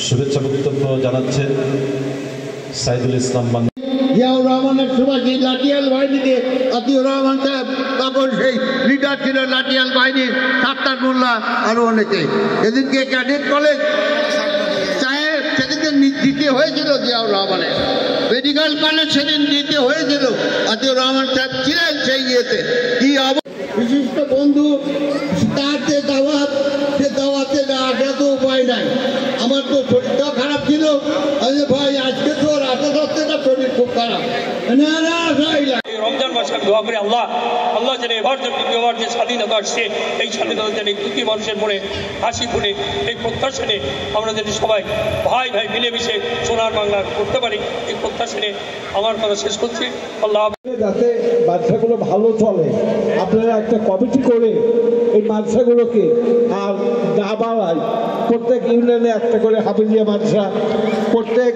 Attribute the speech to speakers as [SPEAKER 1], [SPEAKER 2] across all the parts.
[SPEAKER 1] শুভেচ্ছা বক্তব্য জানাচ্ছেন সাইদুল ইসলাম বাংলা।
[SPEAKER 2] জিয়াউর রহমানের সময় যে লাঠিয়াল বাহিনীতে আতিউর রহমান সাহেব, তারপর সেই লিডার ছিল লাঠিয়াল বাহিনীর সাত্তার মোল্লা, আরো অনেকে। সেদিনকে ক্যাডেট কলেজ সেদিনকে দিতে হয়েছিল জিয়াউর রহমানের, মেডিকেল কলেজ সেদিন দিতে হয়েছিল, আতিউর রহমান সাহেব ছিলেন সেই ইয়েতে। কি বিশিষ্ট বন্ধু, তার যে দাওয়াত, সে দাওয়াতে না আসা তো উপায় নাই। আমার তো শরীরটা খারাপ ছিল, ভাই আজকে তো রাতে ধরতে না, শরীর খুব খারাপ।
[SPEAKER 3] রমজান মাসে আমি দোয়া করি আল্লাহ যেন এবার যে স্বাধীনতা আসছে, এই স্বাধীনতা যেন দুটি মানুষের মনে হাসি ফুটে, এই প্রত্যাশা নিয়ে আমরা যেন সবাই ভাই ভাই মিলেমিশে সোনার বাংলা করতে পারি, এই প্রত্যাশা নিয়ে আমার কথা শেষ করছি। আল্লাহ।
[SPEAKER 4] যাতে মাদ্রাসাগুলো ভালো চলে, আপনারা একটা কমিটি করে এই মাদ্রাসাগুলোকে আর না বাড়ায়, প্রত্যেক ইউনিয়নে একটা করে হাফিজিয়া মাদ্রাসা, প্রত্যেক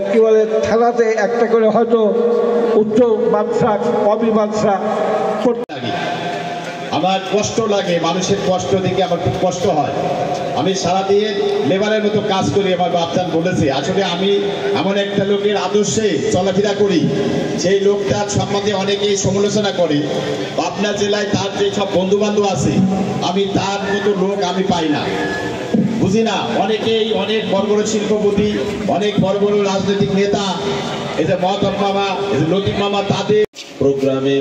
[SPEAKER 4] কি বলে থানাতে একটা করে হয়তো উচ্চ মাদ্রাসা, কমি মাদ্রাসা।
[SPEAKER 5] আমার কষ্ট লাগে, মানুষের কষ্ট দেখে আমার খুব কষ্ট হয়। আমি সারাদিন লেবারের মতো কাজ করি, আমার বাপজান বলেছে। আসলে আমি এমন একটা লোকের আদর্শে চলাফেরা করি, সেই লোকটার সম্বন্ধে অনেকেই সমালোচনা করে। পাবনা জেলায় তার যে সব বন্ধু বান্ধব আছে, আমি তার মতো লোক আমি পাই না, বুঝি না। অনেকেই অনেক বড় বড় শিল্পপতি, অনেক বড় বড় রাজনৈতিক নেতা, এই যে মহতাব মামা, এই যে লতিফ মামা, তাদের
[SPEAKER 1] প্রোগ্রামে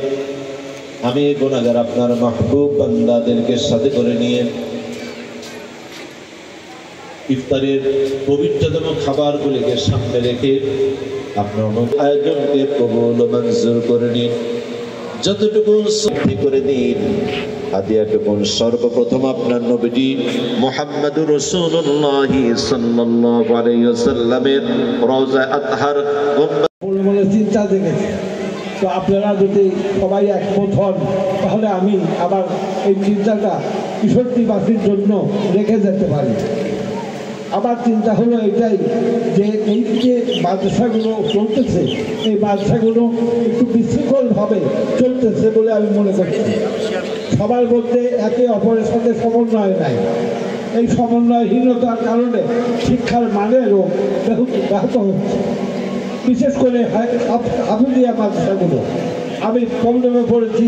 [SPEAKER 1] আমি গুনাহগার আপনার মাহবুব বান্দাদেরকে সাথে করে নিয়ে ইফতারের পবিত্রতম খাবারগুলিকে সামনে রেখে আপনার আয়োজনকে কবুল ও মঞ্জুর করে নিন। যতটুকু সত্যি করে দিন, হাদিয়াটুকু সর্বপ্রথম আপনার নবীজি মুহাম্মদুর রাসূলুল্লাহ সাল্লাল্লাহু আলাইহি ওয়াসাল্লামের রওজা আতহার
[SPEAKER 4] মনে চিন্তা দেখেছে। তো আপনারা যদি সবাই একমত হন, তাহলে আমি আবার এই চিন্তাটা কিশোরীবাসীর জন্য রেখে যেতে পারি। আমার চিন্তা হলো এটাই যে এই যে মাদ্রাসাগুলো চলতেছে, এই মাদ্রাসাগুলো একটু বিশৃঙ্খলভাবে চলতেছে বলে আমি মনে করছি। সবার মধ্যে একে অপরের সাথে সমন্বয় নাই। এই সমন্বয়হীনতার কারণে শিক্ষার মানেরও ব্যাহত হচ্ছে। বিশেষ করে হাফিজিয়া মাদ্রাসাগুলো আমি প্রবলেমে পড়েছি।